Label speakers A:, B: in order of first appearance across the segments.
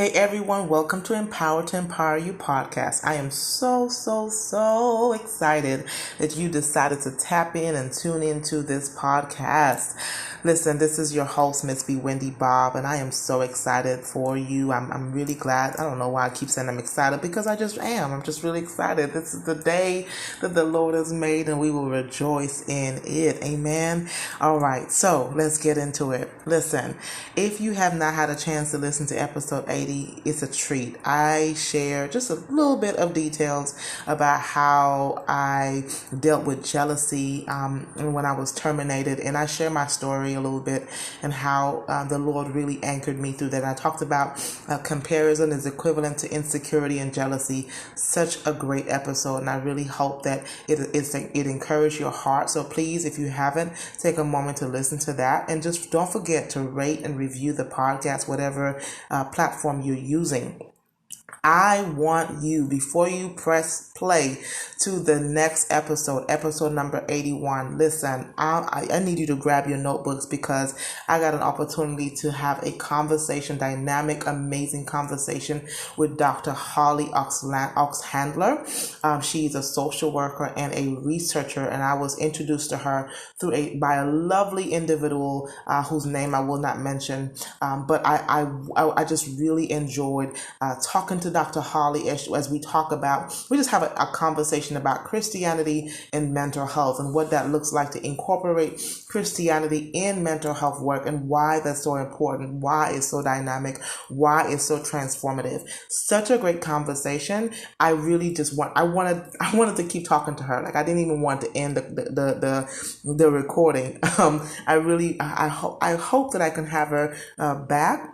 A: Hey everyone, welcome to Empower You podcast. I am so excited that you decided to tap in and tune into this podcast. Listen, this is your host, Miss Bewindi Bobb, and I am so excited for you. I'm really glad. I don't know why I keep saying I'm excited because I just am. I'm just really excited. This is the day that the Lord has made, and we will rejoice in it. Amen. All right, so let's get into it. Listen, if you have not had a chance to listen to episode 80, it's a treat. I share just a little bit of details about how I dealt with jealousy when I was terminated, and I share my story a little bit and how the Lord really anchored me through that. I talked about comparison is equivalent to insecurity and jealousy. Such a great episode, and I really hope that it encouraged your heart. So please, if you haven't, take a moment to listen to that, and just don't forget to rate and review the podcast, whatever platform you're using. I want you, before you press play to the next episode number 81, listen, I need you to grab your notebooks because I got an opportunity to have a conversation, dynamic, amazing conversation with Dr. Holly Oxhandler. She's a social worker and a researcher, and I was introduced to her by a lovely individual whose name I will not mention, but I just really enjoyed talking to Dr. Holly as we just have a conversation about Christianity and mental health and what that looks like to incorporate Christianity in mental health work and why that's so important, why it's so dynamic, why it's so transformative. Such a great conversation. I really just I wanted to keep talking to her. Like I didn't even want to end the recording. I hope that I can have her back.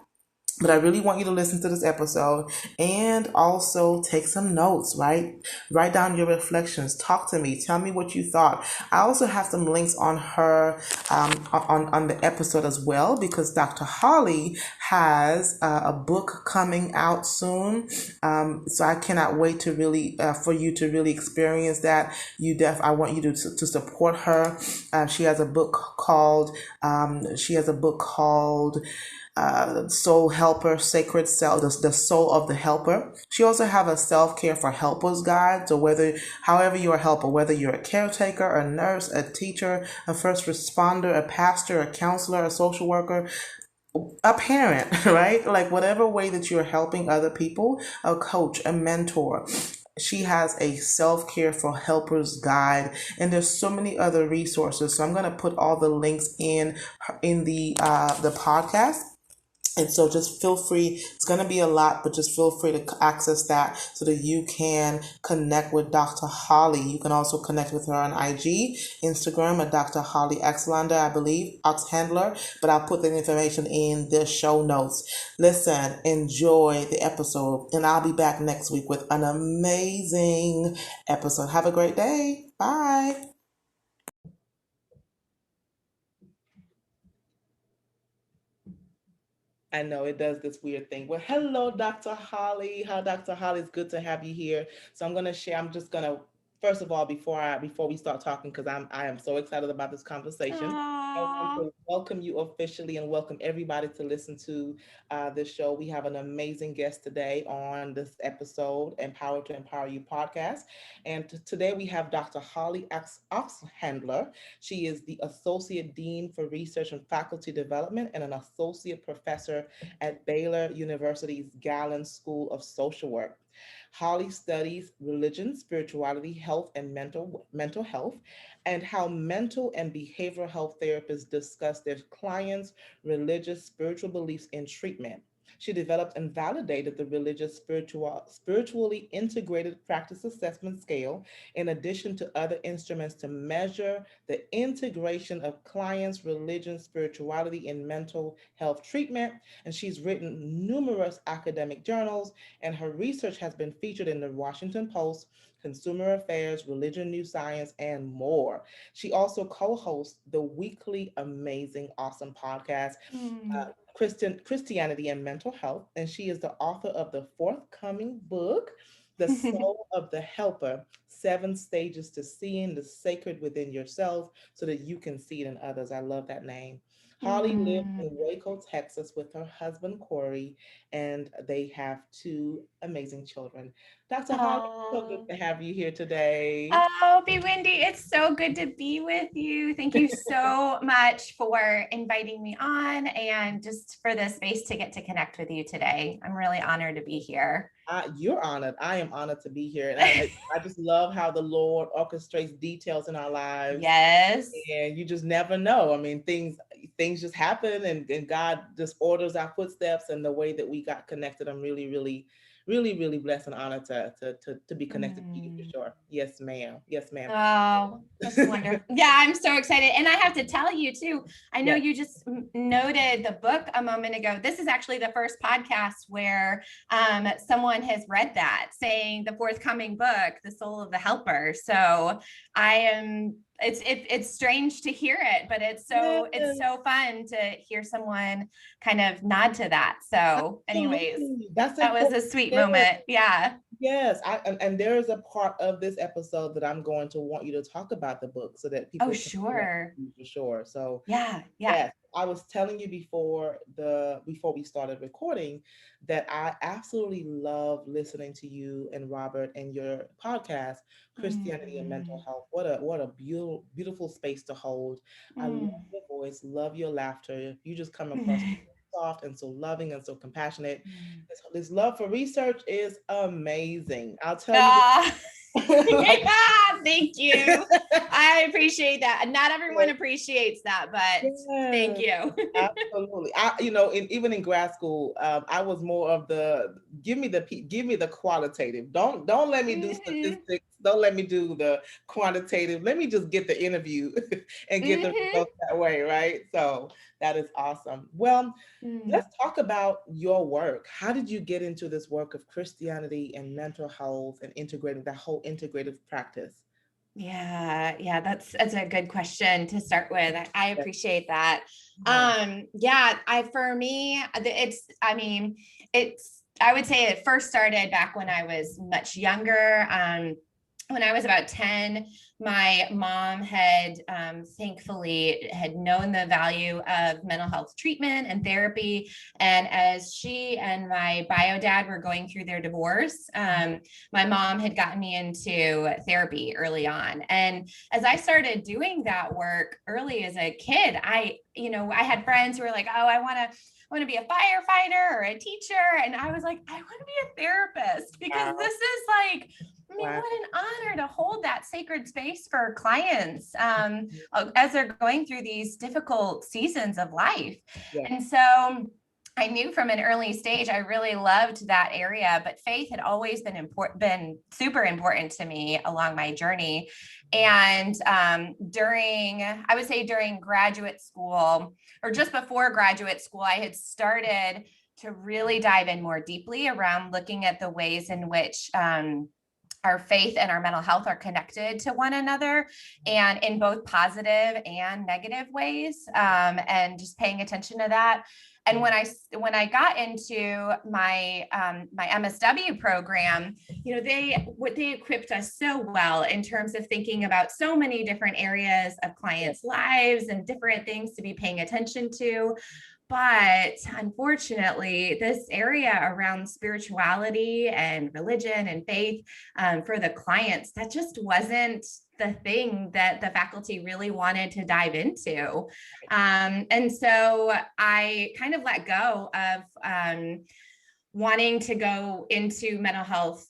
A: But I really want you to listen to this episode and also take some notes, right? Write down your reflections. Talk to me. Tell me what you thought. I also have some links on her, on the episode as well, because Dr. Holly has a book coming out soon. So I cannot wait to really, for you to really experience that. I want you to support her. She has a book called, Soul Helper, Sacred Self, the Soul of the Helper. She also have a self-care for helpers guide. So however you're a helper, whether you're a caretaker, a nurse, a teacher, a first responder, a pastor, a counselor, a social worker, a parent, right? Like whatever way that you're helping other people, a coach, a mentor. She has a self-care for helpers guide, and there's so many other resources. So I'm going to put all the links in the podcast. And so just feel free, it's going to be a lot, but just feel free to access that so that you can connect with Dr. Holly. You can also connect with her on IG, Instagram at Dr. Holly Oxhandler, I believe, Oxhandler, but I'll put that information in the show notes. Listen, enjoy the episode, and I'll be back next week with an amazing episode. Have a great day. Bye. I know it does this weird thing. Well, hello, Dr. Holly. How, Dr. Holly? It's good to have you here. So I'm gonna share. I'm just gonna first of all, before we start talking, because I am so excited about this conversation. I want
B: Aww.
A: to welcome you officially and welcome everybody to listen to this show. We have an amazing guest today on this episode, Empower You podcast. And today we have Dr. Holly Oxhandler. She is the Associate Dean for Research and Faculty Development and an Associate Professor at Baylor University's Gallon School of Social Work. Holly studies religion, spirituality, health, and mental health, and how mental and behavioral health therapists discuss their clients' religious spiritual beliefs in treatment. She developed and validated the spiritually integrated practice assessment scale, in addition to other instruments to measure the integration of clients' religion, spirituality, in mental health treatment. And she's written numerous academic journals, and her research has been featured in the Washington Post, Consumer Affairs, Religion, New Science, and more. She also co hosts the weekly Amazing Awesome podcast,
B: Mm.
A: Christianity and Mental Health, and she is the author of the forthcoming book, The Soul of the Helper: 7 Stages to Seeing the Sacred Within Yourself so that you can see it in others. I love that name. Holly lives
B: Mm.
A: in Waco, Texas with her husband, Corey, and they have two amazing children. Dr. Holly, so good
B: Oh.
A: to have you here today.
B: Oh, Bewindi, it's so good to be with you. Thank you so much for inviting me on and just for the space to get to connect with you today. I'm really honored to be here.
A: You're honored. I am honored to be here. And I just love how the Lord orchestrates details in our lives.
B: Yes.
A: And you just never know. I mean, things just happen, and God just orders our footsteps and the way that we got connected. I'm really, really, really, really blessed and honored to be connected to you for
B: Mm.
A: sure. Yes, ma'am. Yes, ma'am.
B: Oh, that's wonderful. Yeah, I'm so excited. And I have to tell you too, I know
A: Yes.
B: you just noted the book a moment ago. This is actually the first podcast where someone has read that, saying the forthcoming book, The Soul of the Helper. So I am it's strange to hear it, but it's
A: Yes.
B: so fun to hear someone kind of nod to that. So anyways,
A: Absolutely. That's
B: that was
A: important.
B: a sweet moment. Yeah.
A: Yes, and there is a part of this episode that I'm going to want you to talk about the book so that
B: Oh,
A: people can connect
B: sure.
A: with you for sure. So
B: Yeah. Yeah.
A: yes, I was telling you before we started recording that I absolutely love listening to you and Robert and your podcast, Christianity and Mental
B: Mm.
A: Health. What a beautiful space to hold. I love
B: Mm.
A: your voice, love your laughter. You just come across
B: Mm.
A: soft and so loving and so compassionate.
B: Mm.
A: This love for research is amazing. I'll tell you
B: Ah,
A: like
B: yeah, thank you. I appreciate that. Not everyone appreciates that, but thank
A: yes,
B: you.
A: absolutely. Even in grad school, I was more of the give me the qualitative. Don't let me do
B: Mhm.
A: statistics. Don't let me do the quantitative. Let me just get the interview and get the
B: Mhm.
A: results that way, right? So that is awesome. Well,
B: Mm.
A: let's talk about your work. How did you get into this work of Christianity and mental health and integrating that whole integrative practice?
B: Yeah, that's a good question to start with. I
A: Yeah.
B: appreciate that.
A: Yeah.
B: Yeah, I for me, it's I would say it first started back when I was much younger. When I was about 10, my mom had thankfully had known the value of mental health treatment and therapy. And as she and my bio dad were going through their divorce, my mom had gotten me into therapy early on. And as I started doing that work early as a kid, I had friends who were like, oh, I want to be a firefighter or a teacher. And I was like, I want to be a therapist because
A: Wow.
B: this is like, I mean,
A: Wow.
B: what an honor to hold that sacred space for clients as they're going through these difficult seasons of life.
A: Yeah.
B: And so I knew from an early stage I really loved that area, but faith had always been super important to me along my journey. And I would say during graduate school or just before graduate school, I had started to really dive in more deeply around looking at the ways in which our faith and our mental health are connected to one another and in both positive and negative ways, and just paying attention to that. And when I got into my MSW program, they equipped us so well in terms of thinking about so many different areas of
A: Yeah.
B: clients' lives and different things to be paying attention to. But unfortunately, this area around spirituality and religion and faith, for the clients, that just wasn't the thing that the faculty really wanted to dive into. And so I kind of let go of wanting to go into mental health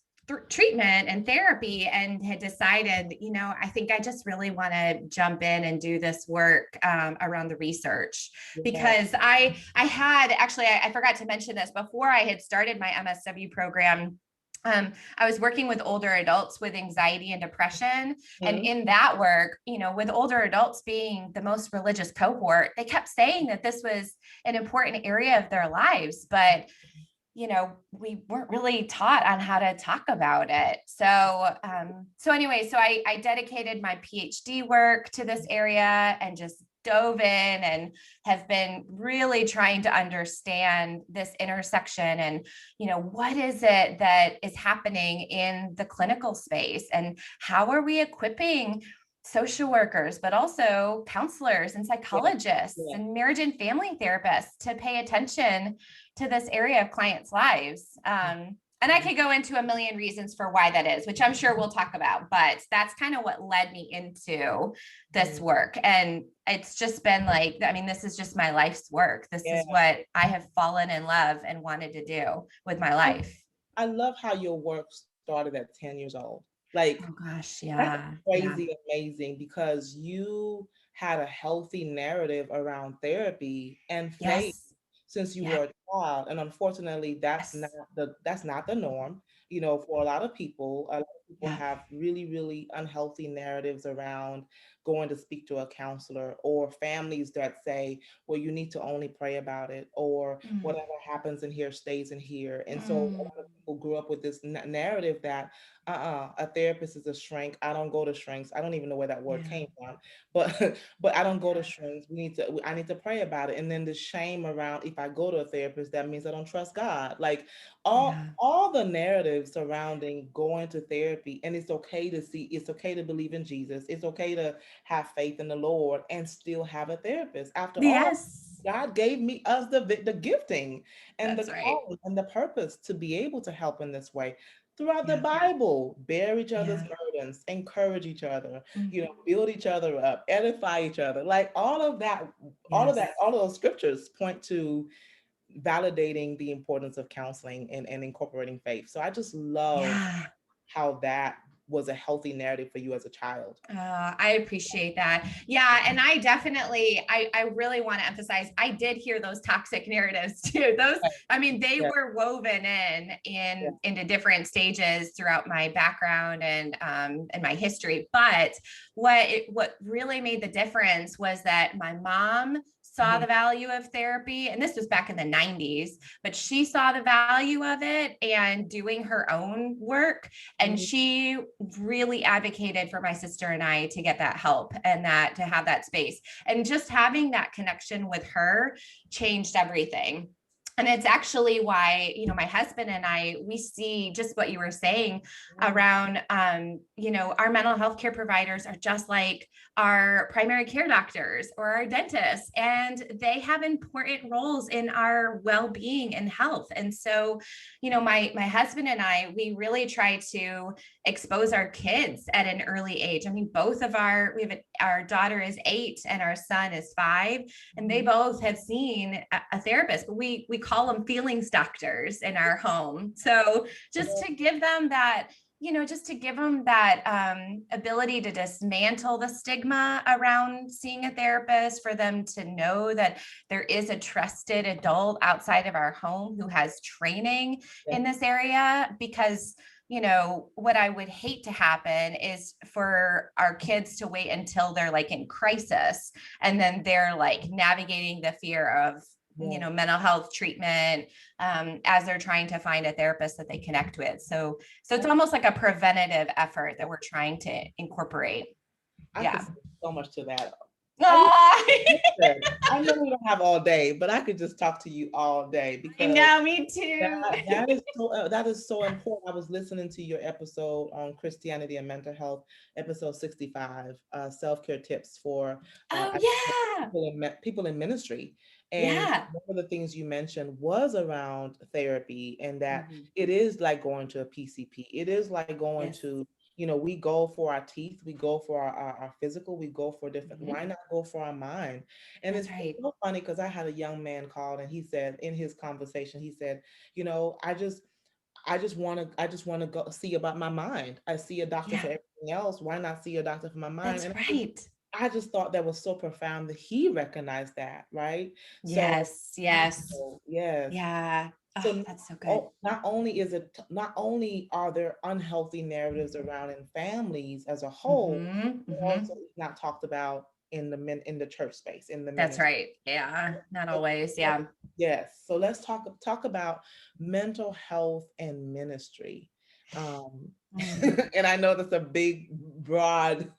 B: treatment and therapy and had decided, I think I just really want to jump in and do this work around the research
A: Yeah.
B: because I had actually, I forgot to mention this before I had started my MSW program. I was working with older adults with anxiety and depression. And
A: Mhm.
B: in that work, with older adults being the most religious cohort, they kept saying that this was an important area of their lives. But we weren't really taught on how to talk about it. So anyway, I dedicated my PhD work to this area and just dove in and have been really trying to understand this intersection and, what is it that is happening in the clinical space and how are we equipping social workers, but also counselors and
A: Yeah.
B: psychologists
A: Yeah.
B: and marriage and family therapists to pay attention to this area of clients' lives. And I could go into a million reasons for why that is, which I'm sure we'll talk about, but that's kind of what led me into this work. And it's just been like, I mean, this is just my life's work. This is what I have fallen in love and wanted to do with my life.
A: I love how your work started at 10 years old. Like,
B: oh gosh,
A: that's
B: yeah.
A: crazy amazing, because you had a healthy narrative around therapy and faith
B: Yes.
A: since you were a child. And unfortunately, that's not the norm. You know, for a lot of people have really, really unhealthy narratives around going to speak to a counselor, or families that say, well, you need to only pray about it, or whatever happens in here stays in here. And so a lot of people grew up with this narrative that a therapist is a shrink. I don't go to shrinks. I don't even know where that word came from, but I don't go to shrinks. I need to pray about it. And then the shame around, if I go to a therapist, that means I don't trust God. Like all the narratives surrounding going to therapy. And it's okay to believe in Jesus. It's okay to have faith in the Lord and still have a therapist. After all, God gave us the gifting and the calling and the purpose to be able to help in this way. Throughout the Bible, bear each other's burdens, encourage each other, build each other up, edify each other. Like all of those scriptures point to validating the importance of counseling and incorporating faith. So I just love how that was a healthy narrative for you as a child.
B: I appreciate that. Yeah. And I definitely, I really want to emphasize, I did hear those toxic narratives too. I mean, they were woven into different stages throughout my background and my history. But what really made the difference was that my mom saw the value of therapy, and this was back in the 90s, but she saw the value of it and doing her own work. And she really advocated for my sister and I to get that help and to have that space. And just having that connection with her changed everything. And it's actually why, my husband and I, we see just what you were saying around, our mental health care providers are just like our primary care doctors or our dentists, and they have important roles in our well-being and health. And so, my husband and I, we really try to expose our kids at an early age. I mean, our daughter is 8 and our son is 5, and they both have seen a therapist, but we call them feelings doctors in our home. So just to give them that, ability to dismantle the stigma around seeing a therapist, for them to know that there is a trusted adult outside of our home who has training in this area. Because what I would hate to happen is for our kids to wait until they're like in crisis, and then they're like navigating the fear of mental health treatment as they're trying to find a therapist that they connect with. So it's almost like a preventative effort that we're trying to incorporate.
A: I could say so much to that.
B: I
A: know we don't have all day, but I could just talk to you all day, because
B: me too.
A: that is so important. I was listening to your episode on Christianity and mental health, episode 65, self-care tips for people in ministry. And one of the things you mentioned was around therapy, and that it is like going to a PCP. It is like going to, we go for our teeth, we go for our physical, we go for different, why not go for our mind? And it's so funny, because I had a young man called, and he said in his conversation, he said, I just want to go see about my mind. I see a doctor for everything else. Why not see a doctor for my mind?
B: That's right.
A: I just thought that was so profound that he recognized that, right?
B: Yes.
A: Yes.
B: Yeah.
A: So
B: that's so good.
A: Not only are there unhealthy narratives around in families as a whole, but also it's not talked about in the church space, in the
B: That's
A: ministry.
B: right. Yeah. Not always. Yeah.
A: Yes. So let's talk about mental health and ministry. And I know that's a big, broad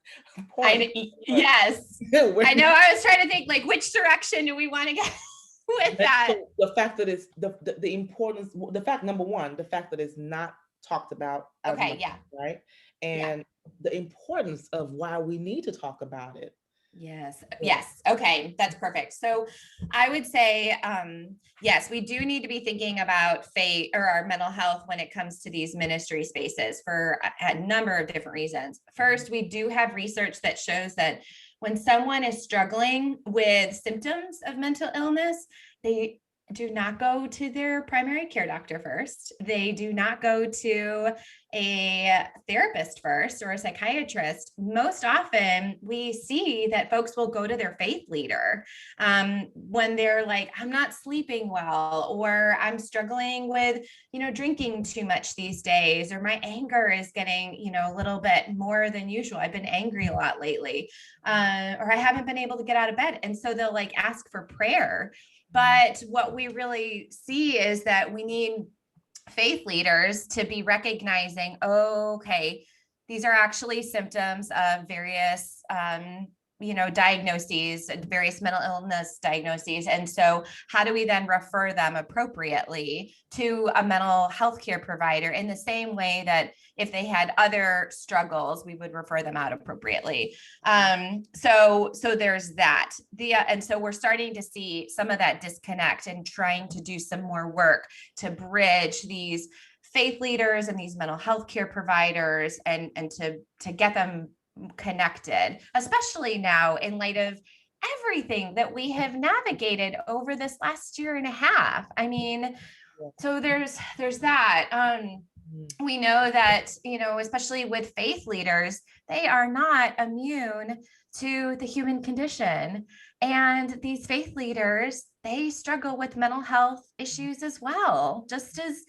A: point.
B: Yes. I know. I was trying to think, like, which direction do we want to get with that?
A: The fact that it's the importance, number one, the fact that it's not talked about as much, right? And the importance of why we need to talk about it.
B: Yes. Yes. Okay. That's perfect. So I would say, yes, we do need to be thinking about faith or our mental health when it comes to these ministry spaces for a number of different reasons. First, we do have research that shows that when someone is struggling with symptoms of mental illness, they do not go to their primary care doctor first. They do not go to a therapist first or a psychiatrist. Most often, we see that folks will go to their faith leader when they're like, I'm not sleeping well, or I'm struggling with, drinking too much these days, or my anger is getting, a little bit more than usual. I've been angry a lot lately, or I haven't been able to get out of bed. And so they'll like ask for prayer. But what we really see is that we need faith leaders to be recognizing, okay, these are actually symptoms of various diagnoses, various mental illness diagnoses. And so how do we then refer them appropriately to a mental health care provider in the same way that if they had other struggles, we would refer them out appropriately. So there's that. And so we're starting to see some of that disconnect and trying to do some more work to bridge these faith leaders and these mental health care providers and to get them connected, especially now in light of everything that we have navigated over this last year and a half. I mean, so there's that. We know that, especially with faith leaders, they are not immune to the human condition. And these faith leaders, they struggle with mental health issues as well, just as,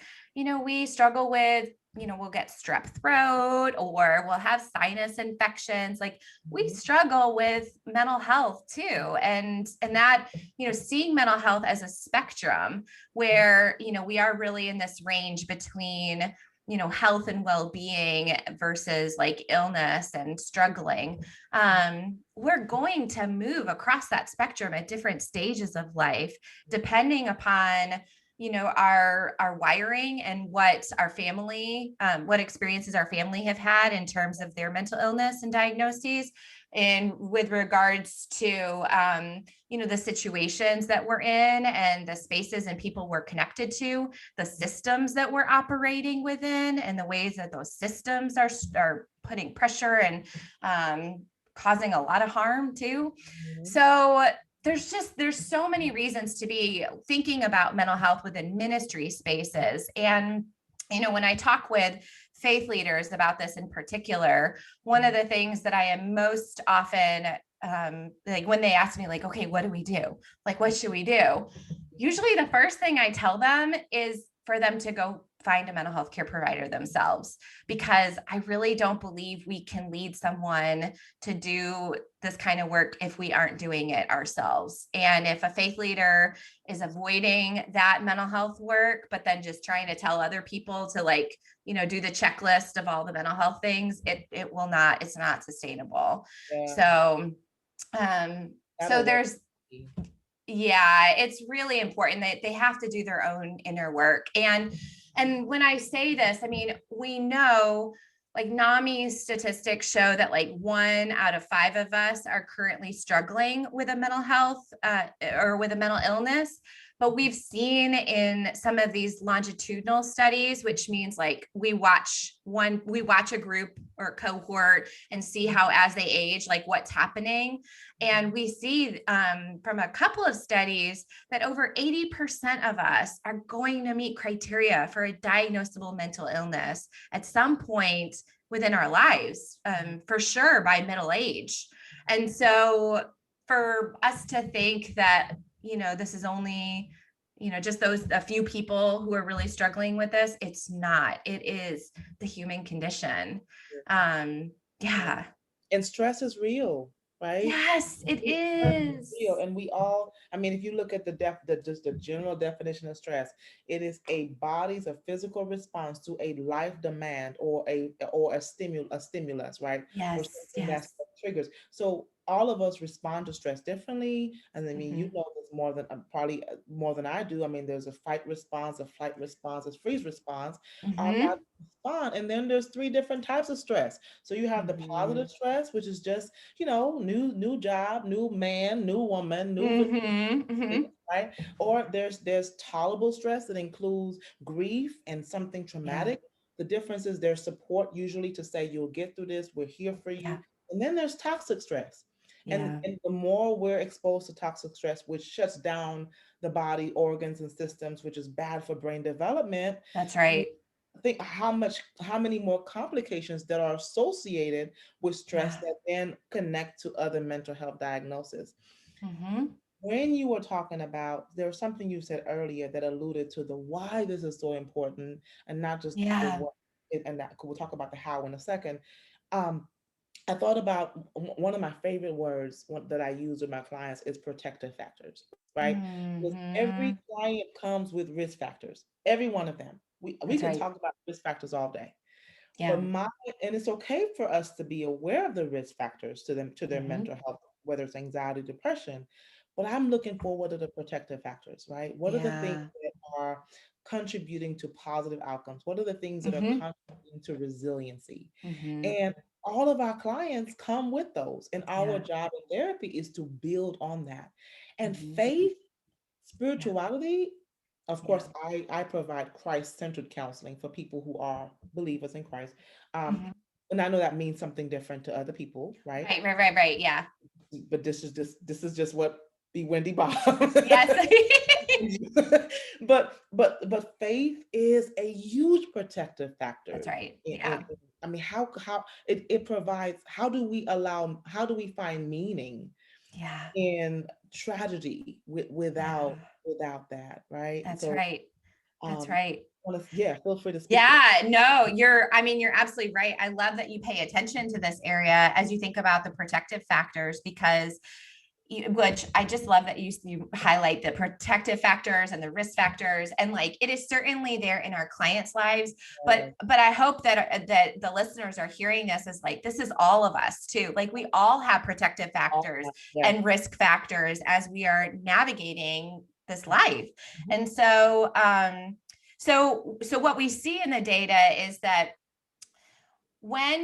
B: we struggle with, we'll get strep throat or we'll have sinus infections. Like we struggle with mental health too. And that, seeing mental health as a spectrum where, we are really in this range between, health and well-being versus like illness and struggling. We're going to move across that spectrum at different stages of life, depending upon our wiring and what our family, what experiences our family have had in terms of their mental illness and diagnoses. And with regards to, the situations that we're in and the spaces and people we're connected to, the systems that we're operating within and the ways that those systems are putting pressure and causing a lot of harm too. So there's so many reasons to be thinking about mental health within ministry spaces. And, when I talk with faith leaders about this in particular, one of the things that I am most often, like when they ask me like, okay, what do we do? Like, what should we do? Usually the first thing I tell them is for them to go find a mental health care provider themselves, because I really don't believe we can lead someone to do this kind of work if we aren't doing it ourselves. And if a faith leader is avoiding that mental health work, but then just trying to tell other people to like, do the checklist of all the mental health things, it's not sustainable. Yeah. So there's, it's really important that they have to do their own inner work. And when I say this, I mean, we know like NAMI's statistics show that like 1 out of 5 of us are currently struggling with a mental health or with a mental illness. But we've seen in some of these longitudinal studies, which means like we watch a group or cohort and see how as they age, like what's happening. And we see from a couple of studies that over 80% of us are going to meet criteria for a diagnosable mental illness at some point within our lives, for sure by middle age. And so for us to think that, this is only, just a few people who are really struggling with this, it's not. It is the human condition. Yeah.
A: And stress is real, right?
B: Yes, it is.
A: Real. And we all, I mean, if you look at just the general definition of stress, it is a physical response to a life demand or a stimulus, right?
B: Yes.
A: That's what triggers. So all of us respond to stress differently. And I mean, you know this more than probably more than I do. I mean, there's a fight response, a flight response, a freeze response. Our
B: Mm-hmm.
A: body respond, and then there's three different types of stress. So you have the
B: Mm-hmm.
A: positive stress, which is just new job, new man, new woman, new
B: Mm-hmm. Mm-hmm.
A: right? Or there's tolerable stress that includes grief and something
B: Yeah.
A: traumatic. The difference is there's support usually to say you'll get through this, we're here for
B: Yeah.
A: you. And then there's toxic stress.
B: Yeah.
A: And the more we're exposed to toxic stress, which shuts down the body organs and systems, which is bad for brain development,
B: That's
A: I mean,
B: right.
A: think how many more complications that are associated with stress
B: Yeah.
A: that then connect to other mental health diagnoses.
B: Mm-hmm.
A: When you were talking about, there was something you said earlier that alluded to the why this is so important, and not just the
B: Yeah.
A: what. And that we'll talk about the how in a second. um, I thought about one of my favorite words that I use with my clients is protective factors, right? Because every
B: Mm-hmm.
A: client comes with risk factors, every one of them. We
B: That's
A: can
B: right.
A: talk about risk factors all day.
B: Yeah.
A: But and it's okay for us to be aware of the risk factors to them, to their
B: Mm-hmm.
A: mental health, whether it's anxiety, depression. But I'm looking for what are the protective factors, right? What are the things
B: Yeah.
A: that are contributing to positive outcomes? What are the things that are
B: Mm-hmm.
A: contributing to resiliency?
B: Mm-hmm.
A: And all of our clients come with those. And our
B: Yeah.
A: job in therapy is to build on that. And
B: Mm-hmm.
A: faith,
B: Yeah.
A: spirituality, of
B: Yeah.
A: course, I provide Christ-centered counseling for people who are believers in Christ. Um,
B: Mm-hmm.
A: and I know that means something different to other people, right?
B: Right. Right. Right. Right. Yeah.
A: But this is just what Bewindi Bobb.
B: Yes.
A: But faith is a huge protective
B: That's
A: factor.
B: right.
A: In,
B: Yeah.
A: I mean, how it provides, how do we find meaning
B: Yeah.
A: in tragedy
B: Yeah.
A: without that, right? And
B: That's
A: so
B: right. That's
A: um
B: right.
A: yeah, feel free to speak to that.
B: Yeah, no, I mean, you're absolutely right. I love that you pay attention to this area as you think about the protective factors because which I just love that you highlight the protective factors and the risk factors, and like it is certainly there in our clients' lives. But I hope that the listeners are hearing this as like this is all of us too. Like we all have protective factors
A: Yes.
B: and risk factors as we are navigating this life,
A: Mhm.
B: and so what we see in the data is that when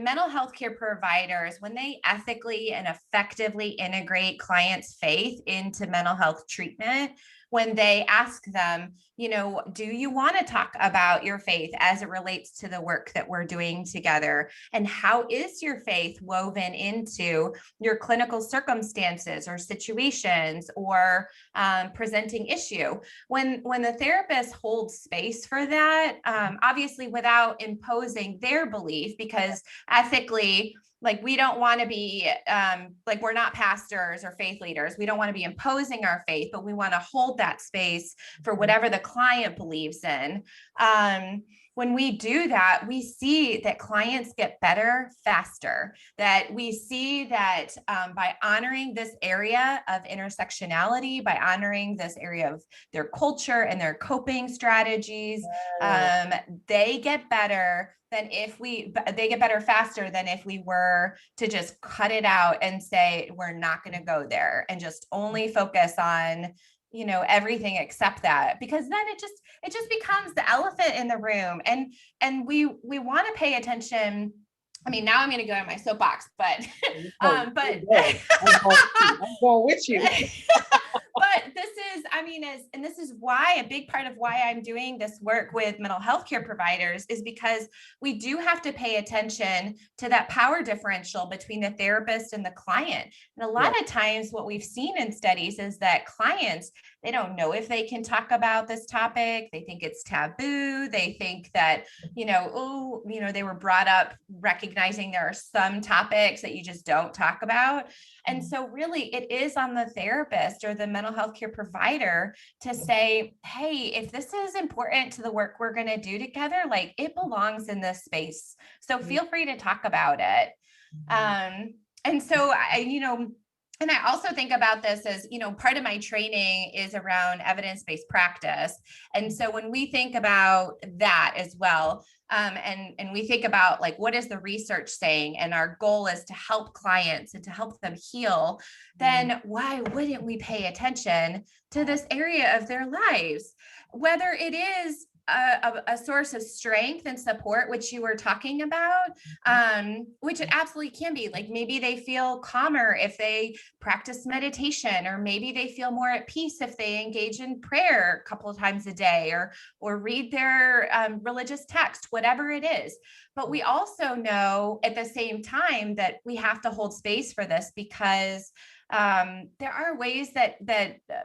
B: mental health care providers, when they ethically and effectively integrate clients' faith into mental health treatment, when they ask them, do you want to talk about your faith as it relates to the work that we're doing together? And how is your faith woven into your clinical circumstances or situations or presenting issue? When the therapist holds space for that, obviously without imposing their belief, because ethically, like we don't want to be like we're not pastors or faith leaders. We don't want to be imposing our faith, but we want to hold that space for whatever the client believes in. When we do that, we see that clients get better faster, that we see that by honoring this area of intersectionality, by honoring this area of their culture and their coping strategies, they get better they get better faster than if we were to just cut it out and say we're not going to go there and just only focus on everything except that, because then it just becomes the elephant in the room, and we want to pay attention. I mean, now I'm going to go on my soapbox, but
A: No,
B: but
A: I'm going with you.
B: but this is, I mean, and this is why a big part of why I'm doing this work with mental health care providers is because we do have to pay attention to that power differential between the therapist and the client. And a lot
A: Yes.
B: of times what we've seen in studies is that clients, they don't know if they can talk about this topic. They think it's taboo. They think that, they were brought up recognizing there are some topics that you just don't talk about. And so really it is on the therapist or the mental health care provider to say, hey, if this is important to the work we're going to do together, like it belongs in this space. So feel free to talk about it. And so And I also think about this as, part of my training is around evidence-based practice. And so when we think about that as well, and we think about like, what is the research saying? And our goal is to help clients and to help them heal, then why wouldn't we pay attention to this area of their lives? Whether it is a source of strength and support, which you were talking about, which it absolutely can be. Like maybe they feel calmer if they practice meditation, or maybe they feel more at peace if they engage in prayer a couple of times a day, or read their religious text, whatever it is. But we also know at the same time that we have to hold space for this, because there are ways that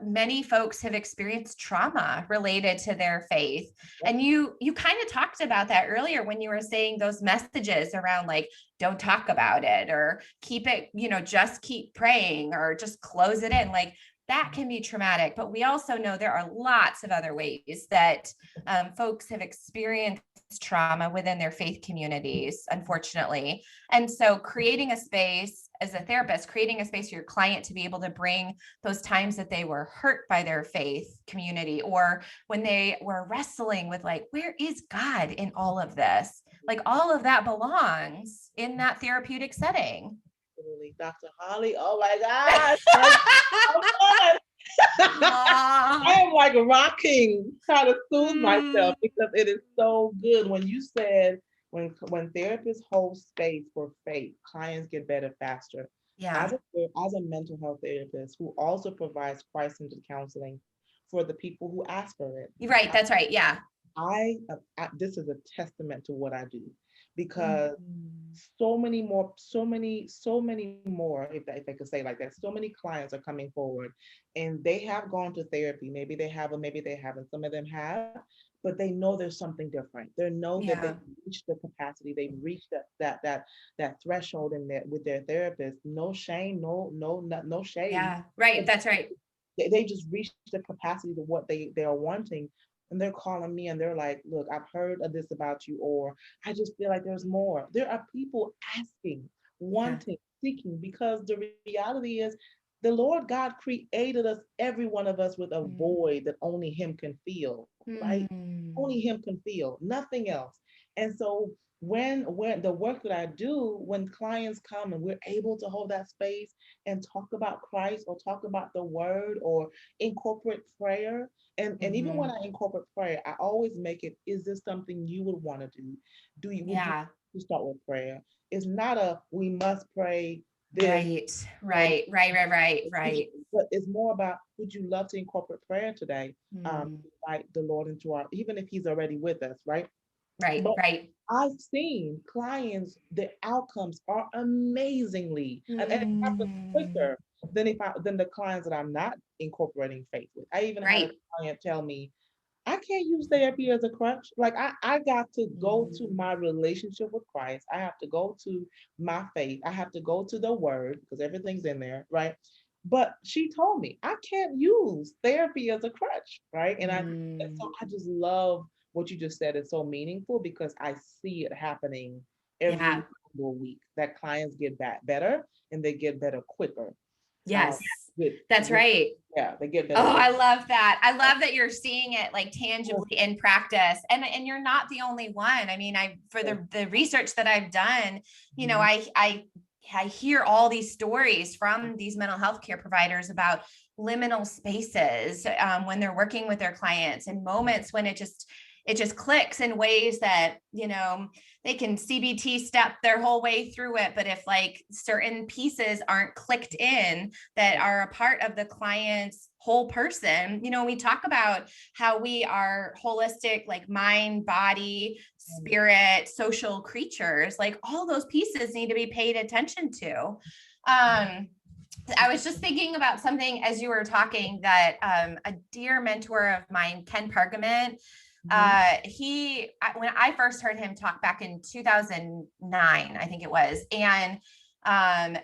B: many folks have experienced trauma related to their faith. And you kind of talked about that earlier when you were saying those messages around like, don't talk about it, or keep it, just keep praying, or just close it in. Like that can be traumatic. But we also know there are lots of other ways that folks have experienced trauma within their faith communities, unfortunately. And so creating a space as a therapist, creating a space for your client to be able to bring those times that they were hurt by their faith community, or when they were wrestling with like, where is God in all of this? Like all of that belongs in that therapeutic setting.
A: Absolutely. Dr. Holly, oh my gosh. That's so fun. I am like rocking, trying to soothe myself, because it is so good when you said when therapists hold space for faith, clients get better faster.
B: Yeah.
A: As a mental health therapist who also provides Christ-centered counseling for the people who ask for it.
B: Right. That's right. Yeah.
A: This is a testament to what I do, because so many more, if I could say like that, so many clients are coming forward and they have gone to therapy. Maybe they have, or maybe they haven't. Some of them have, but they know there's something different. They know that they've reached the capacity, they've reached that threshold in that with their therapist. No shame, no shade.
B: Yeah, right. That's right.
A: They just reached the capacity to what they are wanting. And they're calling me and they're like, look, I've heard of this about you, or I just feel like there's more. There are people asking, wanting, seeking, because the reality is the Lord God created us, every one of us, with a void that only Him can fill, right? Only Him can fill, nothing else. And so when the work that I do, when clients come and we're able to hold that space and talk about Christ, or talk about the word, or incorporate prayer, and even when I incorporate prayer, I always make it, is this something you would want to do? Would you start with prayer? It's not a, we must pray this.
B: Right.
A: But it's more about, would you love to incorporate prayer today? Invite the Lord into our, even if He's already with us, right?
B: Right.
A: I've seen clients, the outcomes are amazingly, and it happens quicker than the clients that I'm not incorporating faith with. I even had a client tell me, I can't use therapy as a crutch. Like I got to go to my relationship with Christ. I have to go to my faith. I have to go to the word, because everything's in there, right? But she told me I can't use therapy as a crutch, right? And so I just love what you just said. It's so meaningful, because I see it happening every single week, that clients get better, and they get better quicker.
B: Yes. That's right.
A: Yeah, they get better.
B: Oh, I love that. I love that you're seeing it like tangibly in practice, and you're not the only one. I mean, for the research that I've done, I hear all these stories from these mental health care providers about liminal spaces when they're working with their clients, and moments when it just clicks in ways that, they can CBT step their whole way through it. But if like certain pieces aren't clicked in that are a part of the client's whole person, we talk about how we are holistic, like mind, body, spirit, social creatures, like all those pieces need to be paid attention to. I was just thinking about something as you were talking, that a dear mentor of mine, Ken Pargament, when I first heard him talk back in 2009, I think it was, and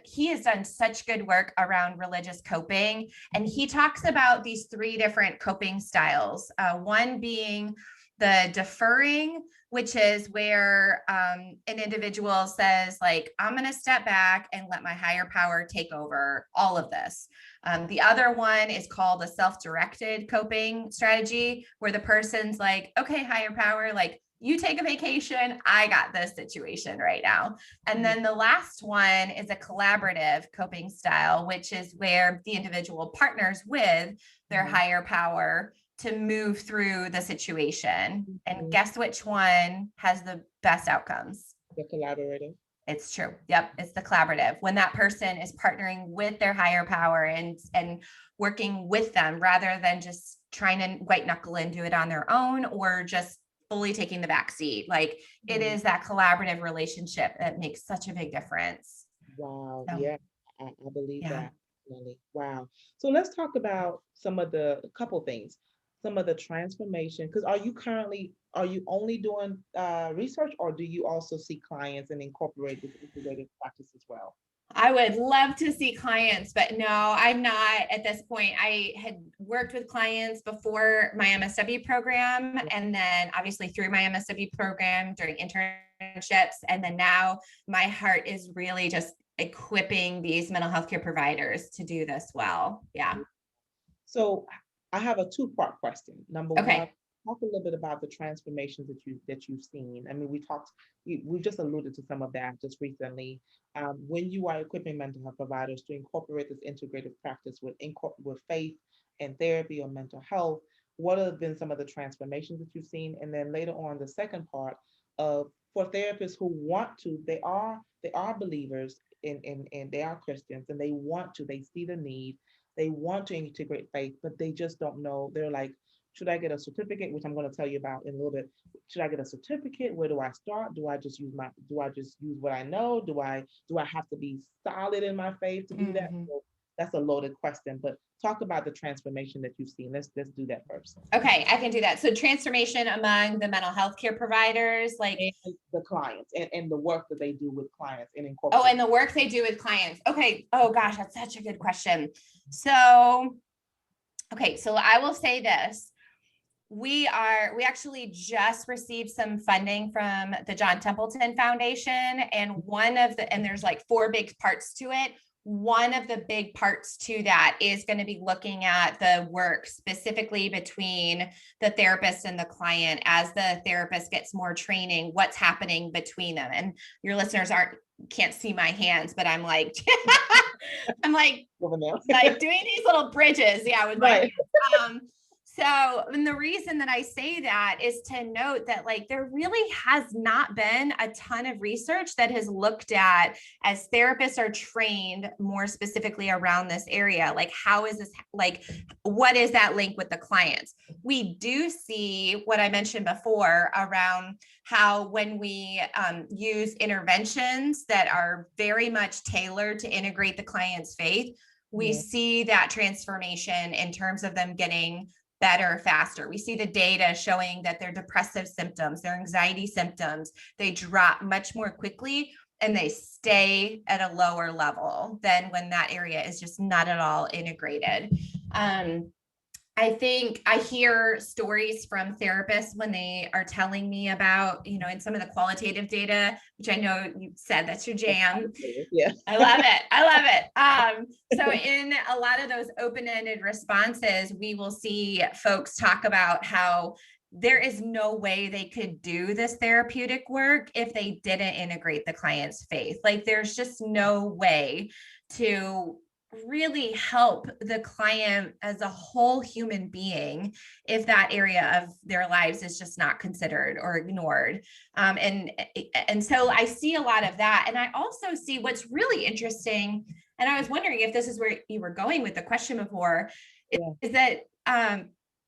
B: he has done such good work around religious coping. And he talks about these 3 different coping styles. One being the deferring, which is where an individual says, like, I'm going to step back and let my higher power take over all of this. The other one is called a self-directed coping strategy, where the person's like, okay, higher power, like, you take a vacation, I got this situation right now. And then the last one is a collaborative coping style, which is where the individual partners with their higher power to move through the situation. And guess which one has the best outcomes?
A: The collaborative.
B: It's true. Yep. It's the collaborative. When that person is partnering with their higher power and working with them, rather than just trying to white knuckle and do it on their own, or just fully taking the back seat. Like, it is that collaborative relationship that makes such a big difference.
A: Wow.
B: So,
A: Yeah, I believe that. Definitely. Wow. So let's talk about a couple things, some of the transformation. Because are you only doing research, or do you also see clients and incorporate this integrated practice as well?
B: I would love to see clients, but no, I'm not at this point. I had worked with clients before my MSW program, and then obviously through my MSW program during internships. And then now my heart is really just equipping these mental health care providers to do this well. Yeah.
A: So I have a two-part question. Number one,
B: Okay.
A: talk a little bit about the transformations that you've seen. I mean, we just alluded to some of that just recently. When you are equipping mental health providers to incorporate this integrative practice with faith and therapy or mental health, what have been some of the transformations that you've seen? And then later on, the second part of for therapists who want to, they are believers and they are Christians, and they see the need, they want to integrate faith, but they just don't know. They're like, should I get a certificate, which I'm going to tell you about in a little bit? Should I get a certificate? Where do I start? Do I just use what I know? Do I have to be solid in my faith to do that? So that's a loaded question, but talk about the transformation that you've seen. Let's do that first.
B: Okay, I can do that. So transformation among the mental health care providers, like,
A: and the clients and the work that they do with clients and
B: oh,
A: incorporate.
B: and the work they do with clients. Okay. Oh gosh, that's such a good question. So, okay, so I will say this. We actually just received some funding from the John Templeton Foundation, and there's like 4 big parts to it. One of the big parts to that is going to be looking at the work specifically between the therapist and the client. As the therapist gets more training, what's happening between them. And your listeners can't see my hands, but I'm like, I'm like doing these little bridges. Yeah. With my hands. So, and the reason that I say that is to note that, like, there really has not been a ton of research that has looked at, as therapists are trained more specifically around this area, like, how is this, like, what is that link with the clients? We do see what I mentioned before around how when we use interventions that are very much tailored to integrate the client's faith, we see that transformation in terms of them getting better faster. We see the data showing that their depressive symptoms, their anxiety symptoms, they drop much more quickly, and they stay at a lower level than when that area is just not at all integrated. I think I hear stories from therapists when they are telling me about, in some of the qualitative data, which I know you said that's your jam.
A: Yeah.
B: I love it. I love it. So in a lot of those open-ended responses, we will see folks talk about how there is no way they could do this therapeutic work if they didn't integrate the client's faith. Like, there's just no way to really help the client as a whole human being if that area of their lives is just not considered or ignored. And so I see a lot of that. And I also see what's really interesting, and I was wondering if this is where you were going with the question before, is that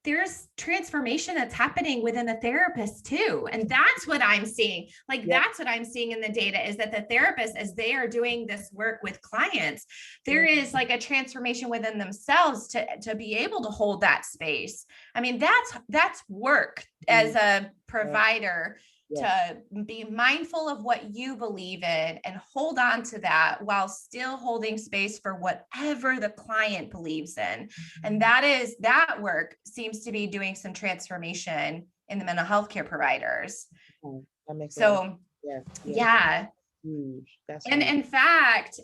B: there's transformation that's happening within the therapist too. And that's what I'm seeing. Like, that's what I'm seeing in the data, is that the therapists, as they are doing this work with clients, there is like a transformation within themselves to be able to hold that space. I mean, that's work as a provider, to be mindful of what you believe in and hold on to that while still holding space for whatever the client believes in. And that work seems to be doing some transformation in the mental health care providers.
A: Oh, that makes a lot of
B: So
A: sense. Yes, yes,
B: yeah.
A: huge. That's
B: And
A: huge.
B: in fact,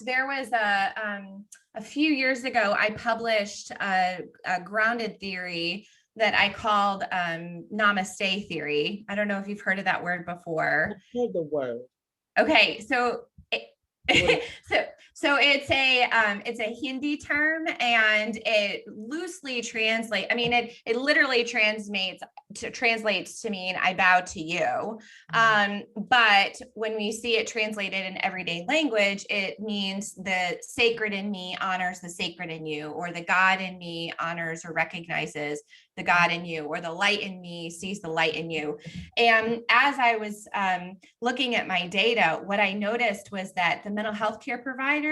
B: there was a few years ago, I published a grounded theory that I called namaste theory. I don't know if you've heard of that word before.
A: I've heard the word.
B: Okay, so
A: What is
B: so it's a Hindi term, and it loosely translates. I mean, it literally translates to mean I bow to you. But when we see it translated in everyday language, it means the sacred in me honors the sacred in you, or the God in me honors or recognizes the God in you, or the light in me sees the light in you. And as I was looking at my data, what I noticed was that the mental health care providers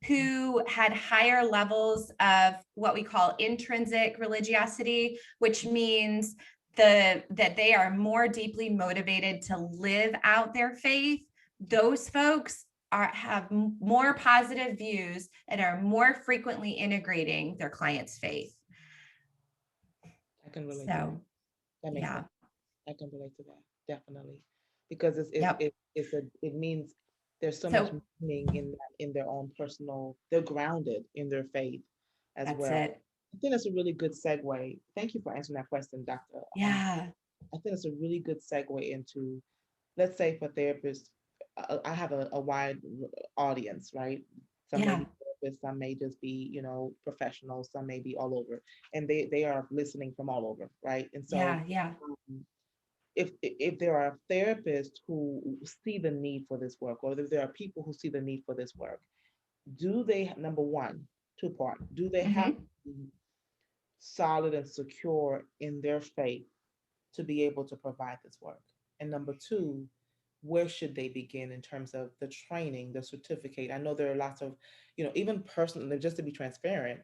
B: who had higher levels of what we call intrinsic religiosity, which means that they are more deeply motivated to live out their faith, those folks have more positive views and are more frequently integrating their clients' faith.
A: I can relate to that.
B: So,
A: That makes
B: yeah.
A: sense. I can relate to that, definitely. Because
B: Yep.
A: it means there's so much
B: So
A: meaning in that, in their own personal, they're grounded in their faith as
B: that's
A: well.
B: it.
A: I think that's a really good segue. Thank you for answering that question, Doctor.
B: Yeah.
A: I think it's a really good segue into, let's say for therapists, I have a wide audience, right? Some may
B: Yeah.
A: be therapists, some may just be, professionals, some may be all over, and they are listening from all over, right? And so,
B: Yeah. Yeah.
A: um, if there are therapists who see the need for this work, or if there are people who see the need for this work, do they, number one, two-part, do they have
B: Mm-hmm.
A: to be solid and secure in their faith to be able to provide this work? And number two, where should they begin in terms of the training, the certificate? I know there are lots of, even personally, just to be transparent,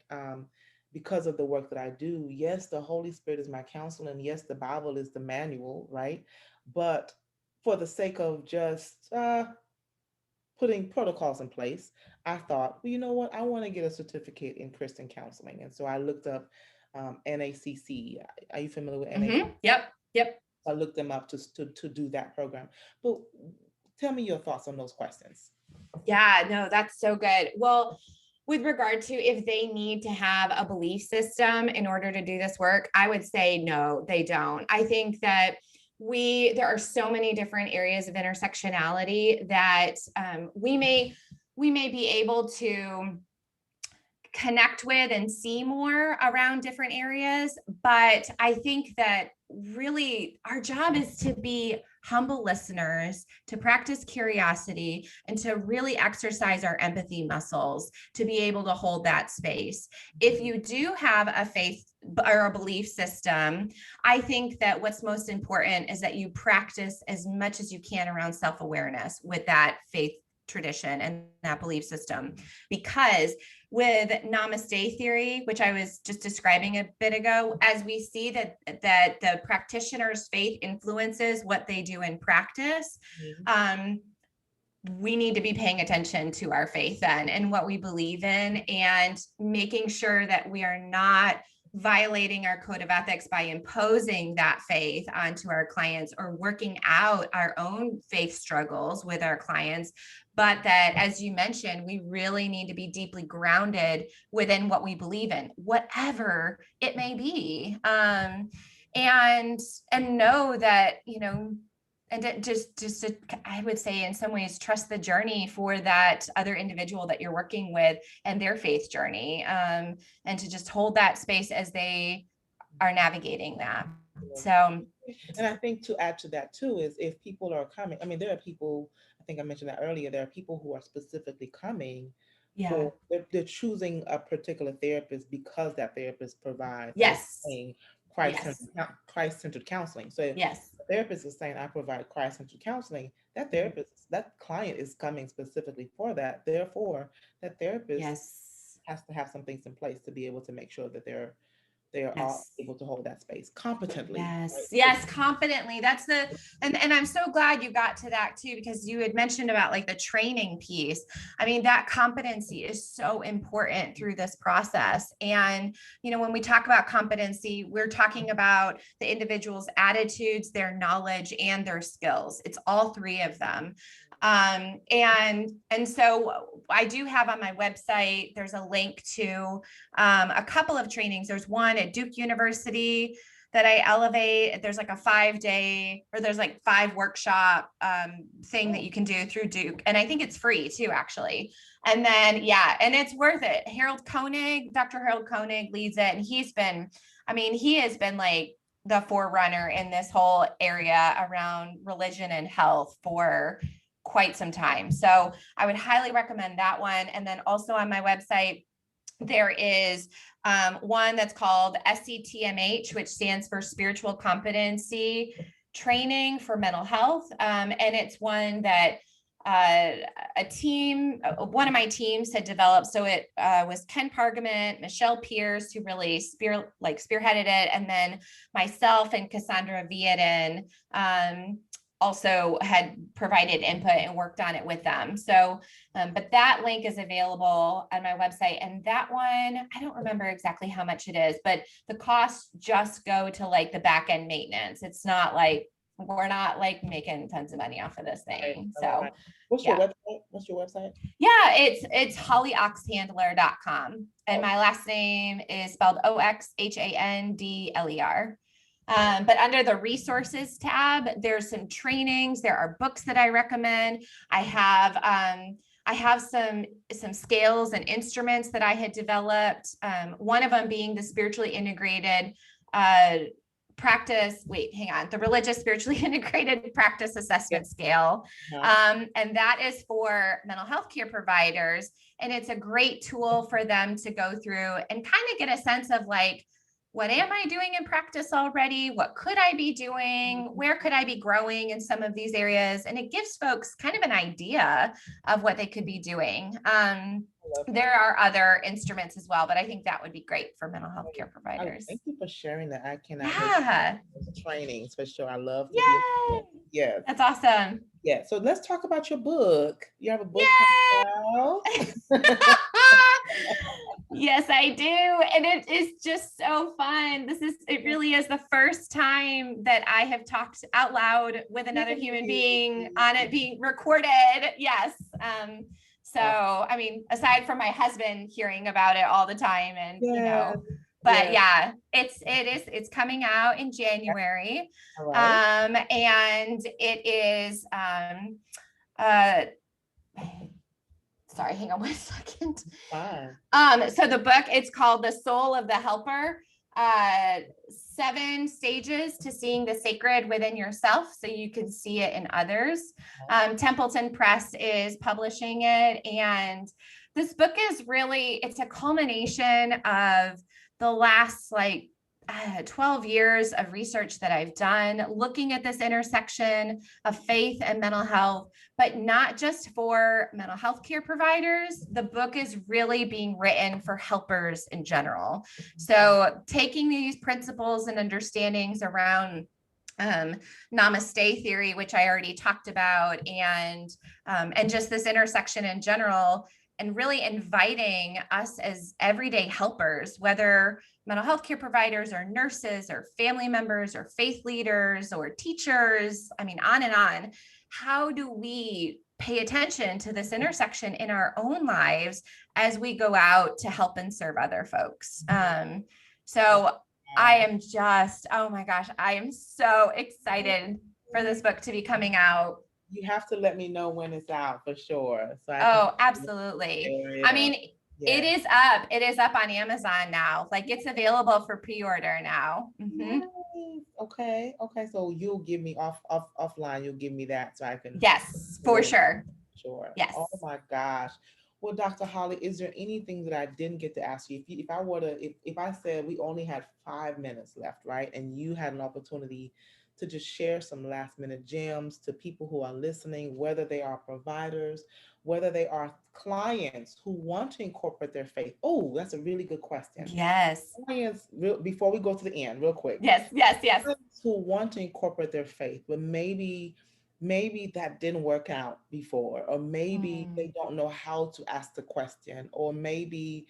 A: because of the work that I do, yes, the Holy Spirit is my counselor, and yes, the Bible is the manual, right? But for the sake of just putting protocols in place, I thought, well, you know what? I want to get a certificate in Christian counseling. And so I looked up NACC. Are you familiar with NACC?
B: Mm-hmm. Yep. Yep.
A: I looked them up to do that program. But tell me your thoughts on those questions.
B: Yeah. No, that's so good. Well, with regard to if they need to have a belief system in order to do this work, I would say no, they don't. I think that there are so many different areas of intersectionality that we may be able to connect with and see more around different areas. But I think that really our job is to be humble listeners, to practice curiosity, and to really exercise our empathy muscles to be able to hold that space. If you do have a faith or a belief system, I think that what's most important is that you practice as much as you can around self-awareness with that faith tradition and that belief system. Because with namaste theory, which I was just describing a bit ago, as we see that the practitioner's faith influences what they do in practice, we need to be paying attention to our faith then and what we believe in, and making sure that we are not violating our code of ethics by imposing that faith onto our clients or working out our own faith struggles with our clients. But that, as you mentioned, we really need to be deeply grounded within what we believe in, whatever it may be. And know that, and just I would say in some ways trust the journey for that other individual that you're working with and their faith journey, and to just hold that space as they are navigating that. So,
A: and I think to add to that too is, if people are coming, I mean, there are people, I think I mentioned that earlier, there are people who are specifically coming
B: yeah.
A: for, they're choosing a particular therapist because that therapist provides, as you're
B: Yes.
A: saying,
B: Yes.
A: Christ-centered counseling. So if
B: Yes.
A: the therapist is saying, I provide Christ-centered counseling, that therapist, that client is coming specifically for that. Therefore, that therapist
B: Yes.
A: has to have some things in place to be able to make sure that they're they are all
B: Yes.
A: able to hold that space competently.
B: Yes.
A: Right?
B: Yes. Confidently. That's and I'm so glad you got to that too, because you had mentioned about like the training piece. I mean, that competency is so important through this process. And, when we talk about competency, we're talking about the individual's attitudes, their knowledge, and their skills. It's all three of them. And so I do have on my website, there's a link to a couple of trainings. There's one at Duke University that I elevate. There's like a 5-day, or there's like 5 workshop thing that you can do through Duke. And I think it's free too, actually. And then, and it's worth it. Dr. Harold Koenig leads it. And he has been like the forerunner in this whole area around religion and health for quite some time. So I would highly recommend that one. And then also on my website, there is one that's called SCTMH, which stands for Spiritual Competency Training for Mental Health. And it's one that one of my teams had developed. So it was Ken Pargament, Michelle Pierce, who really spearheaded it. And then myself and Cassandra Viadin also had provided input and worked on it with them. So, but that link is available on my website. And that one, I don't remember exactly how much it is, but the costs just go to like the back end maintenance. It's not like, we're not like making tons of money off of this thing. So
A: what's your website? What's your website?
B: Yeah, it's hollyoxhandler.com. And my last name is spelled Oxhandler. But under the resources tab, there's some trainings. There are books that I recommend. I have some scales and instruments that I had developed. One of them being the spiritually integrated the religious spiritually integrated practice assessment scale. And that is for mental health care providers. And it's a great tool for them to go through and kind of get a sense of like, what am I doing in practice already? What could I be doing? Where could I be growing in some of these areas? And it gives folks kind of an idea of what they could be doing. There are other instruments as well, but I think that would be great for mental health care providers.
A: Thank you for sharing that. I cannot trainings for sure. I love
B: to
A: yeah.
B: That's awesome.
A: Yeah. So let's talk about your book. You have a book now?
B: Yes, I do. And it is just so fun. It really is the first time that I have talked out loud with another human being on it being recorded. Yes. So, I mean, aside from my husband hearing about it all the time and, but it's coming out in January. And it is, sorry, hang on 1 second. So the book, it's called The Soul of the Helper, 7 stages to seeing the sacred within yourself so you can see it in others. Templeton Press is publishing it. And this book is it's a culmination of the last 12 years of research that I've done looking at this intersection of faith and mental health, but not just for mental health care providers. The book is really being written for helpers in general. So taking these principles and understandings around namaste theory, which I already talked about, and just this intersection in general, and really inviting us as everyday helpers, whether mental health care providers or nurses or family members or faith leaders or teachers, I mean, on and on. How do we pay attention to this intersection in our own lives as we go out to help and serve other folks? So I am oh my gosh, I am so excited for this book to be coming out.
A: You have to let me know when it's out for sure.
B: So absolutely. I mean, it is up. It is up on Amazon now. Like it's available for pre-order now.
A: Nice. Okay. So you'll give me offline. You'll give me that so I can.
B: Yes, for sure.
A: Sure.
B: Yes.
A: Oh my gosh. Well, Dr. Holly, is there anything that I didn't get to ask you? If I said we only had 5 minutes left, right, and you had an opportunity to just share some last minute gems to people who are listening, whether they are providers, whether they are clients who want to incorporate their faith. Oh, that's a really good question.
B: Yes.
A: Clients, before we go to the end, real quick,
B: Yes. Yes. Yes.
A: clients who want to incorporate their faith, but maybe that didn't work out before, or maybe
B: Mm,
A: they don't know how to ask the question, or maybe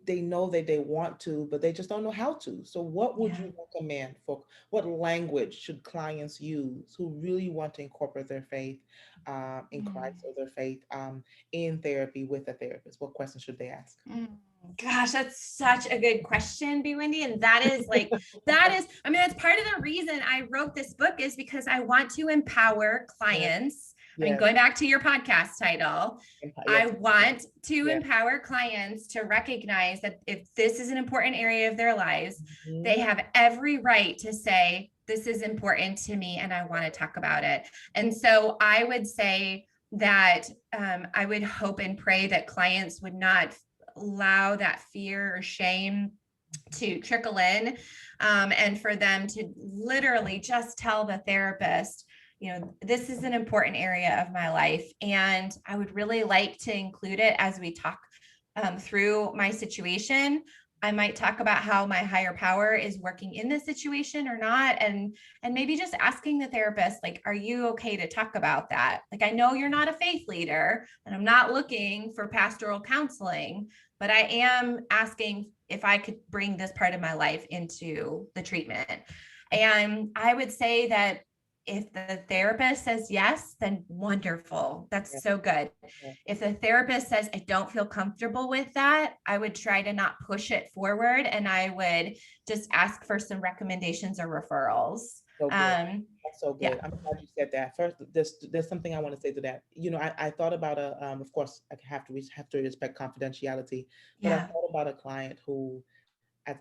A: they know that they want to, but they just don't know how to. So what would
B: yeah.
A: you recommend for what language should clients use who really want to incorporate their faith in Christ,
B: Mm.
A: or their faith in therapy with a therapist? What questions should they ask?
B: Mm. Gosh, that's such a good question, Bewindi. And that is like, I mean, that's part of the reason I wrote this book, is because I want to empower
A: Yes,
B: clients. I mean,
A: yes,
B: going back to your podcast title, I
A: yes,
B: want to
A: yes.
B: empower clients to recognize that if this is an important area of their lives, they
A: Mhm.
B: have every right to say, this is important to me and I want to talk about it. And so I would say that I would hope and pray that clients would not allow that fear or shame to trickle in, and for them to literally just tell the therapist, this is an important area of my life and I would really like to include it as we talk through my situation. I might talk about how my higher power is working in this situation or not, and maybe just asking the therapist, like, are you okay to talk about that? Like, I know you're not a faith leader and I'm not looking for pastoral counseling, but I am asking if I could bring this part of my life into the treatment. And I would say that if the therapist says yes, then wonderful. That's
A: Yes,
B: so good.
A: yes.
B: If the therapist says, I don't feel comfortable with that, I would try to not push it forward and I would just ask for some recommendations or referrals.
A: So good. That's so
B: Yeah.
A: good. I'm glad you said that. First, there's something I want to say to that. I thought about of course, I have to respect confidentiality, but I
B: Yeah.
A: thought about a client who,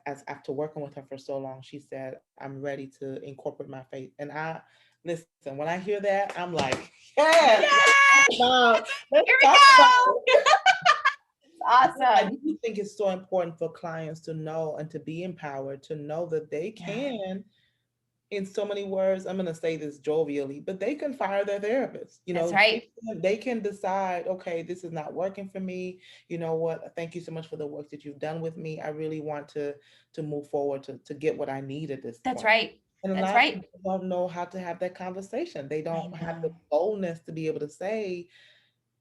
A: as after working with her for so long, she said, "I'm ready to incorporate my faith." And I listen, when I hear that, I'm like, "Yes,
B: Yay!
A: let's
B: Here we
A: talk about
B: go.
A: it."
B: It's
A: I
B: awesome.
A: do think it's so important for clients to know and to be empowered to know that they
B: Yeah.
A: can, in so many words, I'm going to say this jovially, but they can fire their therapist.
B: That's
A: They
B: right.
A: they can decide, okay, this is not working for me. You know what? Thank you so much for the work that you've done with me. I really want to move forward to get what I need at this
B: That's
A: point.
B: right.
A: And a
B: That's
A: lot of
B: right.
A: people don't know how to have that conversation. They
B: I
A: don't have the
B: know.
A: boldness to be able to say,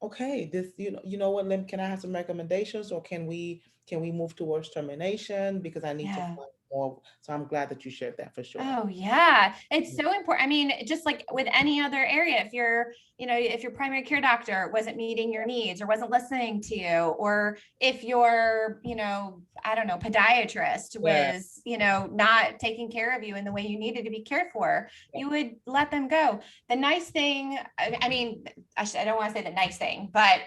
A: okay, this, what, Lim, can I have some recommendations, or can we move towards termination because I need to
B: Yeah.
A: find more. So I'm glad that you shared that for sure.
B: Oh yeah, it's so important. I mean, just like with any other area, if your primary care doctor wasn't meeting your needs or wasn't listening to you, or if your, I don't know, podiatrist
A: Yeah.
B: was, not taking care of you in the way you needed to be cared for,
A: Yeah.
B: you would let them go. The nice thing, I mean, I don't want to say the nice thing, but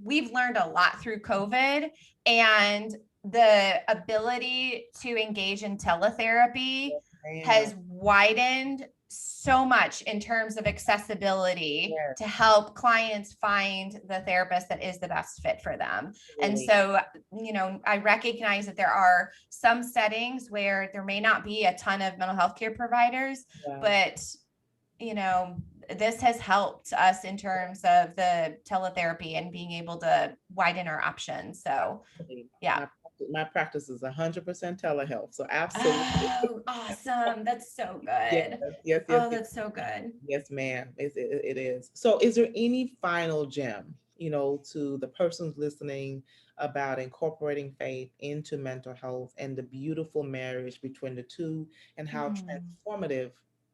B: we've learned a lot through COVID, and the ability to engage in teletherapy
A: Man.
B: has widened so much in terms of accessibility
A: Yes,
B: to help clients find the therapist that is the best fit for them. And
A: absolutely.
B: so, I recognize that there are some settings where there may not be a ton of mental health care providers,
A: Yeah.
B: but you know, this has helped us in terms of the teletherapy and being able to widen our options. So,
A: Absolutely.
B: yeah.
A: My practice is 100% telehealth. So absolutely.
B: Oh, awesome. That's so
A: Yes,
B: good.
A: yes, yes,
B: Oh,
A: yes.
B: that's so good.
A: Yes, ma'am. It is. So is there any final gem, to the persons listening about incorporating faith into mental health and the beautiful marriage between the two, and how
B: Mm.
A: transformative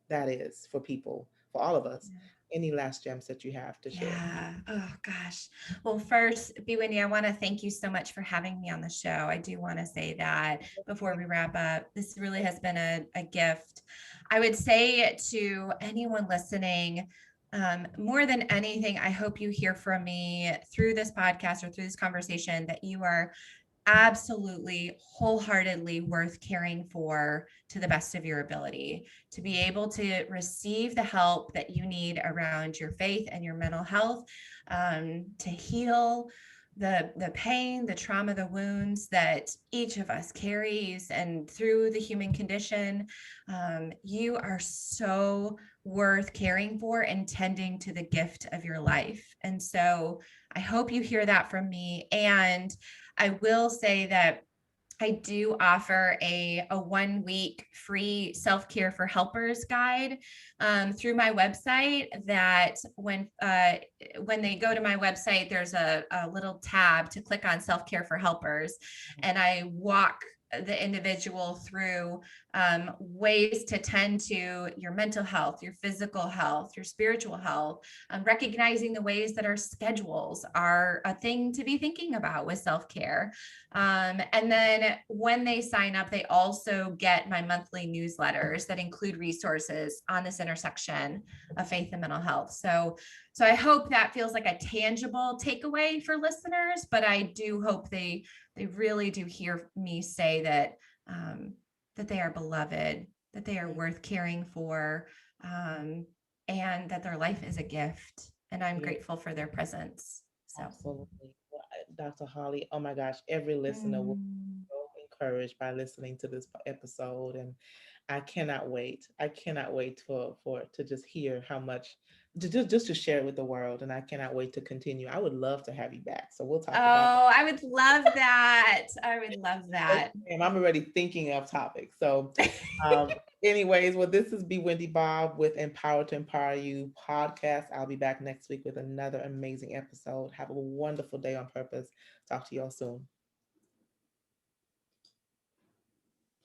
A: that is for people, for all of us? Any last gems that you have to share?
B: Yeah. Oh gosh. Well, first, Bewindi, I want to thank you so much for having me on the show. I do want to say that before we wrap up. This really has been a gift. I would say to anyone listening, more than anything, I hope you hear from me through this podcast or through this conversation that you are absolutely wholeheartedly worth caring for to the best of your ability, to be able to receive the help that you need around your faith and your mental health, to heal, the pain, the trauma, the wounds that each of us carries, and through the human condition. You are so worth caring for and tending to the gift of your life. And so I hope you hear that from me. And I will say that I do offer a 1 week free self-care for helpers guide through my website. That when they go to my website, there's a little tab to click on self-care for helpers, and I walk the individual through ways to tend to your mental health, your physical health, your spiritual health, recognizing the ways that our schedules are a thing to be thinking about with self-care. And then when they sign up, they also get my monthly newsletters that include resources on this intersection of faith and mental health. So I hope that feels like a tangible takeaway for listeners, but I do hope they really do hear me say that that they are beloved, that they are worth caring for, and that their life is a gift. And I'm grateful for their presence. So.
A: Absolutely. Well, Dr. Holly, oh my gosh, every listener will be so encouraged by listening to this episode. And I cannot wait. I cannot wait for to just hear how much just to share it with the world. And I cannot wait to continue. I would love to have you back. So we'll talk about that.
B: Oh, I would love that. I would love
A: Yes,
B: that.
A: ma'am. I'm already thinking of topics. So, um, anyways, well, this is Bewindi Bobb with Empower to Empower You podcast. I'll be back next week with another amazing episode. Have a wonderful day on purpose. Talk to y'all soon.